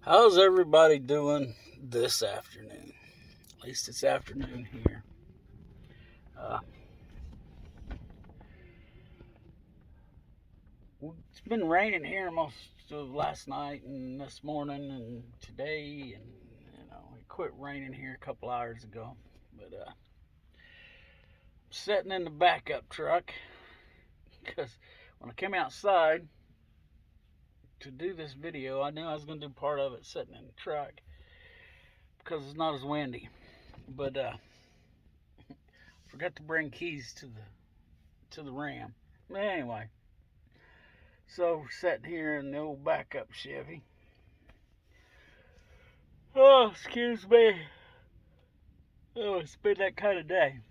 How's everybody doing this afternoon? At least it's afternoon here. Uh, it's been raining here most of last night and this morning and today, and it quit raining here a couple hours ago. But I'm sitting in the backup truck because when I came outside to do this video, I knew I was going to do part of it sitting in the truck because it's not as windy. But forgot to bring keys to the Ram. But anyway, so we're sitting here in the old backup Chevy. Oh, excuse me. Oh, it's been that kind of day.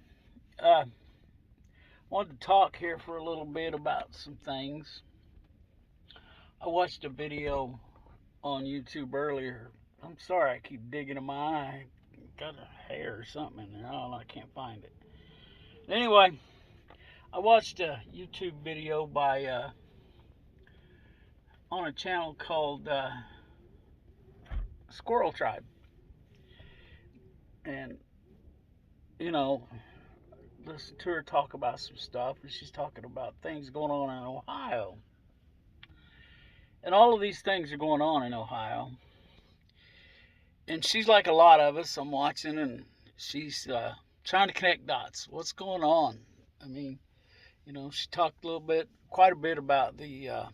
Wanted to talk here for a little bit about some things. I watched a video on YouTube earlier. I'm sorry I keep digging in my eye. Got a hair or something in there. I don't know. I can't find it. Anyway, I watched a YouTube video by on a channel called Squirrel Tribe. And, listen to her talk about some stuff, and she's talking about things going on in Ohio. And all of these things are going on in Ohio. And she's like a lot of us. I'm watching, and she's trying to connect dots. What's going on? I mean, she talked quite a bit about the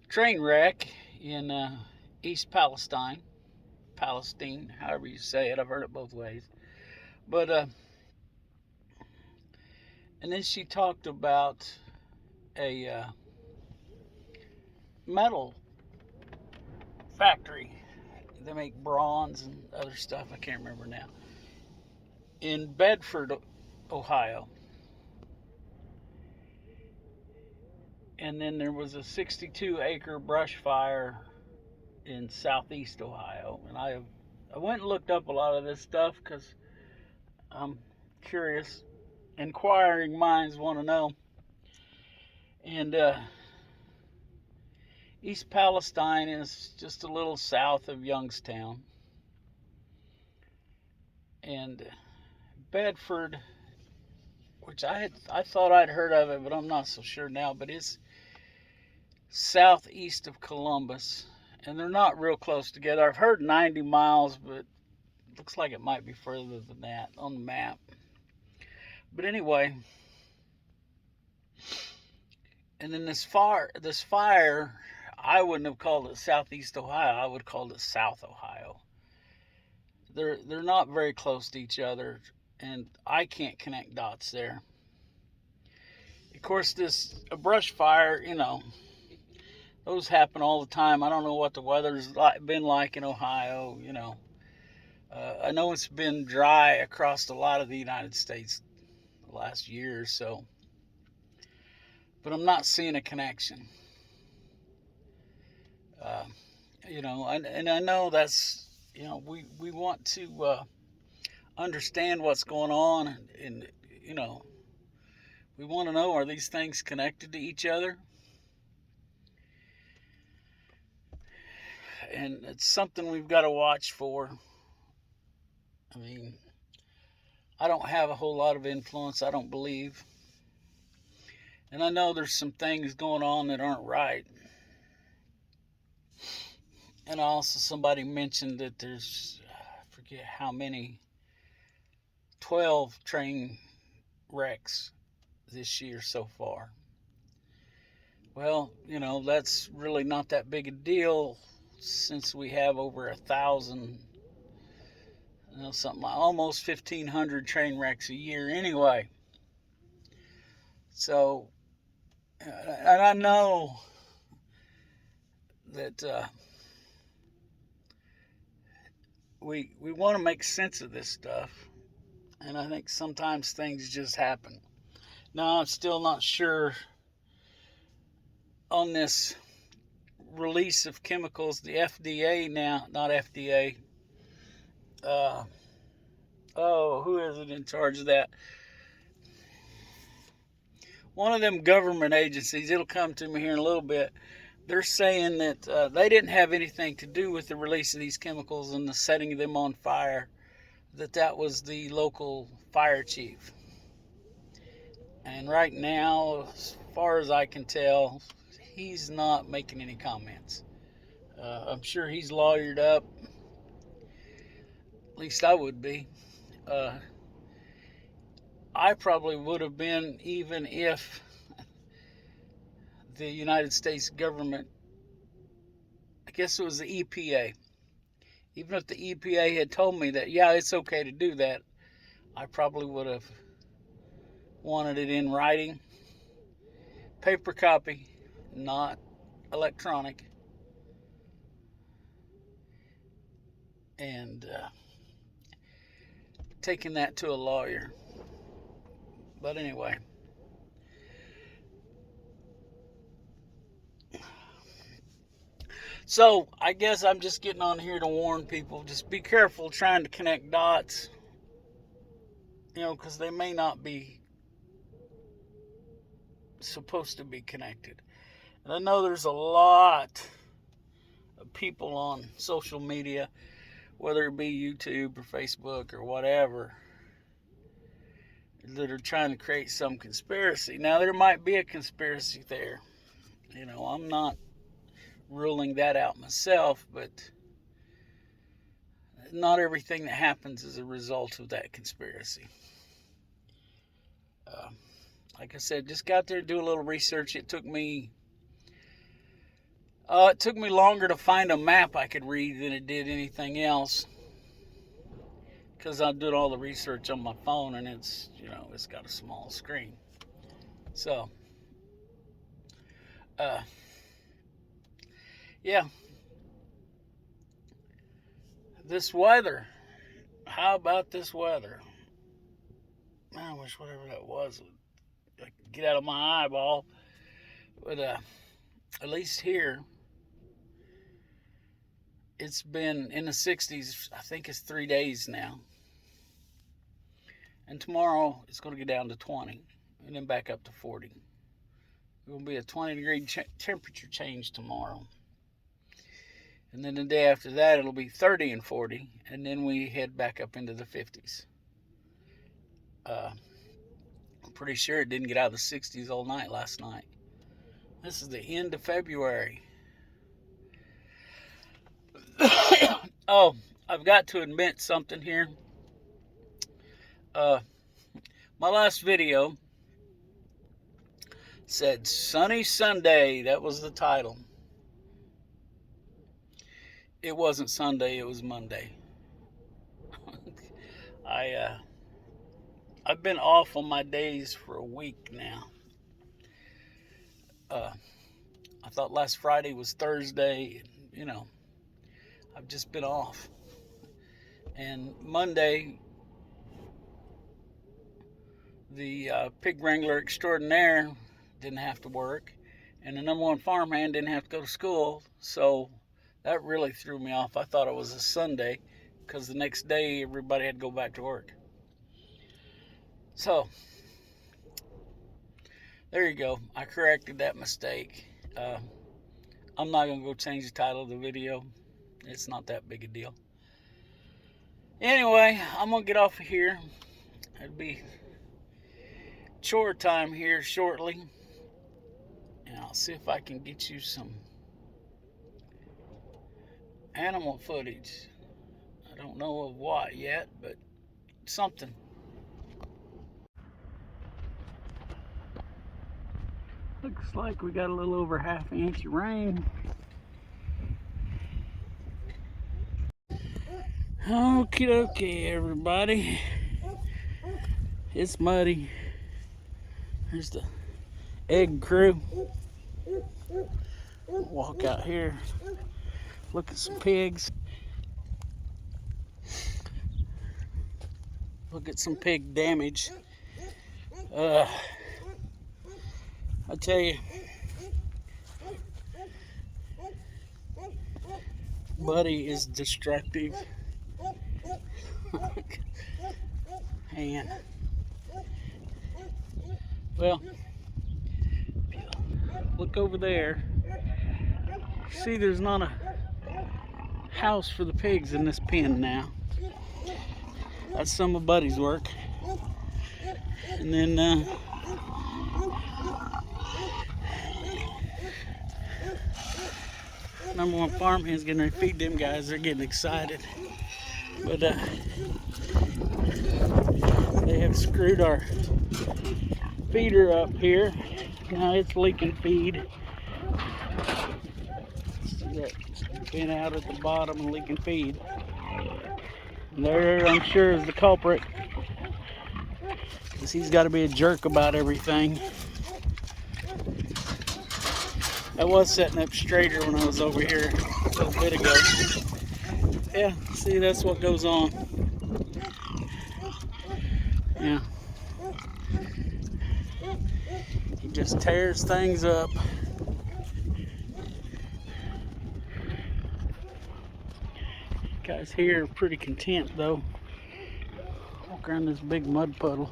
train wreck in East Palestine, however you say it. I've heard it both ways. But and then she talked about a metal factory. They make bronze and other stuff. I can't remember now. In Bedford, Ohio. And then there was a 62-acre brush fire in southeast Ohio. And I went and looked up a lot of this stuff because I'm curious. Inquiring minds want to know. And East Palestine is just a little south of Youngstown. And Bedford, which I thought I'd heard of it, but I'm not so sure now, but it's southeast of Columbus. And they're not real close together. I've heard 90 miles, but it looks like it might be further than that on the map. But anyway, and then this fire, I wouldn't have called it Southeast Ohio. I would have called it South Ohio. They're not very close to each other, and I can't connect dots there. Of course, a brush fire, those happen all the time. I don't know what the weather's been like in Ohio. I know it's been dry across a lot of the United States the last year or so, but I'm not seeing a connection. And I know that's, we want to understand what's going on, and we want to know, are these things connected to each other? And it's something we've got to watch for. I mean, I don't have a whole lot of influence, I don't believe. And I know there's some things going on that aren't right. And also somebody mentioned that there's, I forget how many, 12 train wrecks this year so far. Well, that's really not that big a deal since we have over 1,000, something like almost 1,500 train wrecks a year anyway. So, and I know that we want to make sense of this stuff, and I think sometimes things just happen. Now, I'm still not sure on this release of chemicals. The FDA now, not FDA, who is it in charge of that? One of them government agencies, it'll come to me here in a little bit, they're saying that they didn't have anything to do with the release of these chemicals and the setting them on fire, that was the local fire chief. And right now, as far as I can tell, he's not making any comments. I'm sure he's lawyered up. At least I would be. I probably would have been, even if the United States government, I guess it was the EPA, even if the EPA had told me that, yeah, it's okay to do that, I probably would have wanted it in writing, paper copy, not electronic, and taking that to a lawyer. But anyway, so I guess I'm just getting on here to warn people, just be careful trying to connect dots, because they may not be supposed to be connected. And I know there's a lot of people on social media, whether it be YouTube or Facebook or whatever, that are trying to create some conspiracy. Now, there might be a conspiracy there. I'm not ruling that out myself, but not everything that happens is a result of that conspiracy. Like I said, just got there to do a little research. It took me longer to find a map I could read than it did anything else, because I did all the research on my phone, and it's got a small screen. So, yeah. This weather. How about this weather? I wish whatever that was would get out of my eyeball. But at least here, it's been in the 60s. I think it's 3 days now. And tomorrow it's going to get down to 20 and then back up to 40. It will be a 20-degree temperature change tomorrow. And then the day after that, it'll be 30 and 40. And then we head back up into the 50s. I'm pretty sure it didn't get out of the 60s all night last night. This is the end of February. Oh, I've got to admit something here. My last video said Sunny Sunday. That was the title. It wasn't Sunday, it was Monday. I've been off on my days for a week now. I thought last Friday was Thursday. I've just been off. And Monday, the pig wrangler extraordinaire didn't have to work, and the number one farmhand didn't have to go to school, so that really threw me off. I thought it was a Sunday, because the next day everybody had to go back to work. So, there you go. I corrected that mistake. I'm not going to go change the title of the video. It's not that big a deal. Anyway, I'm going to get off of here. It'll be chore time here shortly. And I'll see if I can get you some animal footage. I don't know of what yet, but something. Looks like we got a little over half an inch of rain. Okie dokie, everybody. It's muddy. There's the egg crew. Walk out here. Look at some pigs. Look at some pig damage. I tell you, Buddy is destructive. And well, look over there. See, there's not a house for the pigs in this pen now. That's some of Buddy's work. And then number one farmhand's getting ready to feed them guys. They're getting excited. But they have screwed our feeder up here. Now it's leaking feed. See that bent out at the bottom and leaking feed. And there, I'm sure, is the culprit. Because he's got to be a jerk about everything. I was setting up straighter when I was over here a little bit ago. Yeah, see, that's what goes on. Yeah. He just tears things up. Guys here are pretty content though. Walk around this big mud puddle.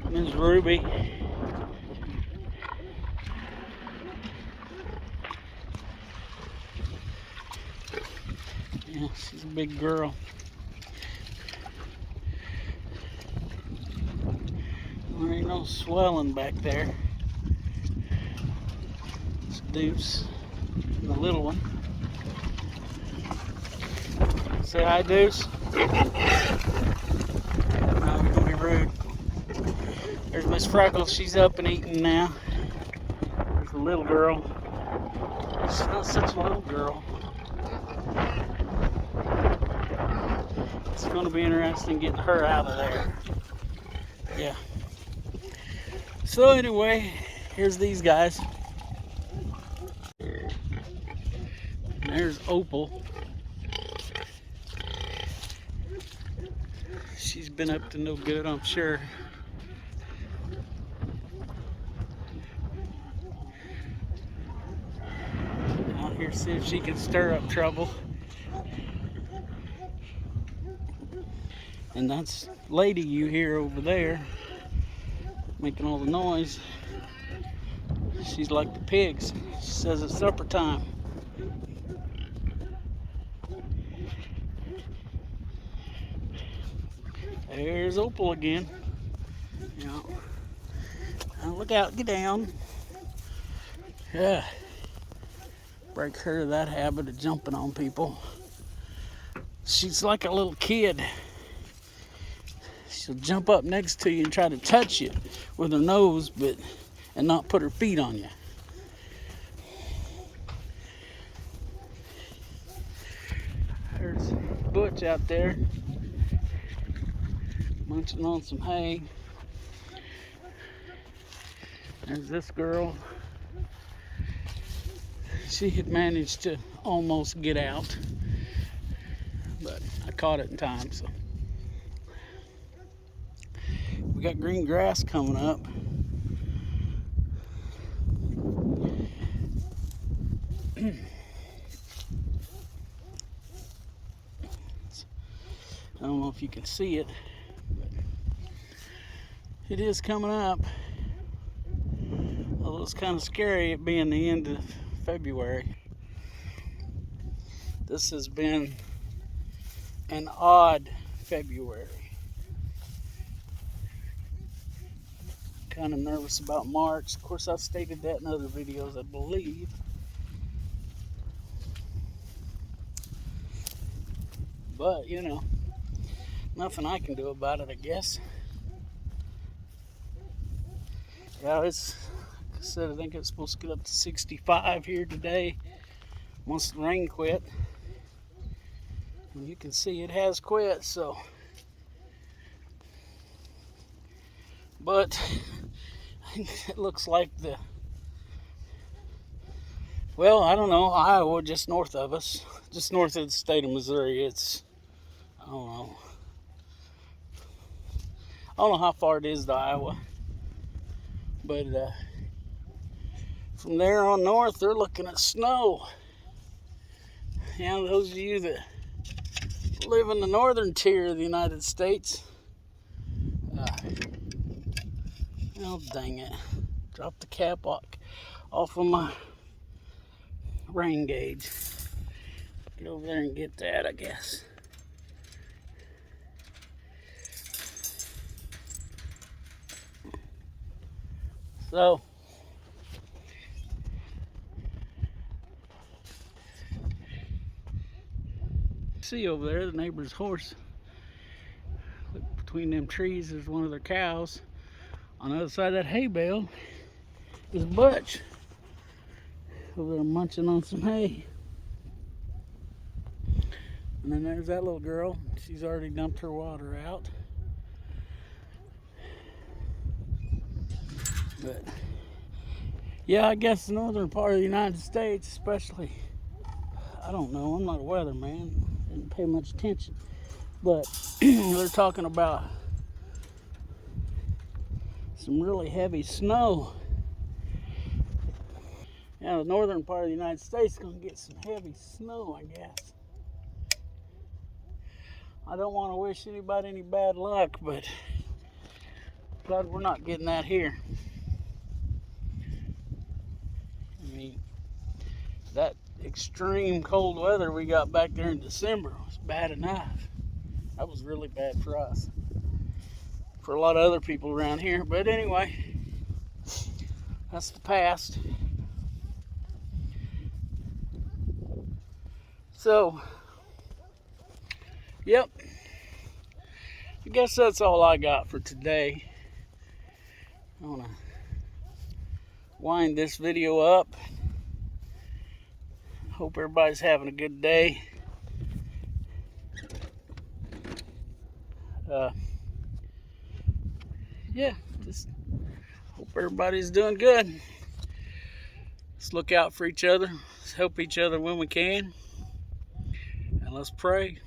And there's Ruby. Yeah, she's a big girl. There ain't no swelling back there. It's Deuce, the little one. Say hi, Deuce. No, you're gonna be rude. There's Miss Freckles. She's up and eating now. There's the little girl. She's not such a little girl. It's gonna be interesting getting her out of there. Yeah. So anyway, here's these guys. There's Opal. She's been up to no good, I'm sure. Out here, see if she can stir up trouble. And that's Lady you hear over there, making all the noise. She's like the pigs. She says it's supper time. There's Opal again. Yeah. Now look out, get down. Yeah. Break her of that habit of jumping on people. She's like a little kid. She'll jump up next to you and try to touch you with her nose, and not put her feet on you. There's Butch out there munching on some hay. There's this girl. She had managed to almost get out, but I caught it in time, so. We got green grass coming up. I don't know if you can see it, but it is coming up. Although it's kind of scary it being the end of February. This has been an odd February. Kind of nervous about March. Of course, I've stated that in other videos, I believe. But, you know, nothing I can do about it, I guess. Yeah, it's, like I said, I think it's supposed to get up to 65 here today once the rain quit. And you can see it has quit, so. But it looks like well, I don't know, Iowa, just north of us, just north of the state of Missouri, it's, I don't know how far it is to Iowa, but from there on north, they're looking at snow. You know, those of you that live in the northern tier of the United States, oh dang it, dropped the cap off of my rain gauge. Get over there and get that, I guess. So, see over there, the neighbor's horse. Look, between them trees is one of their cows. On the other side of that hay bale is Butch over there munching on some hay. And then there's that little girl. She's already dumped her water out. But yeah, I guess the northern part of the United States, especially, I don't know, I'm not a weatherman, didn't pay much attention, but they're talking about some really heavy snow. Yeah, the northern part of the United States is going to get some heavy snow, I guess. I don't want to wish anybody any bad luck, but glad we're not getting that here. I mean, that extreme cold weather we got back there in December was bad enough. That was really bad for us. For a lot of other people around here. But anyway, that's the past. So, yep. I guess that's all I got for today. I want to wind this video up. Hope everybody's having a good day. Yeah, just hope everybody's doing good. Let's look out for each other. Let's help each other when we can. And let's pray.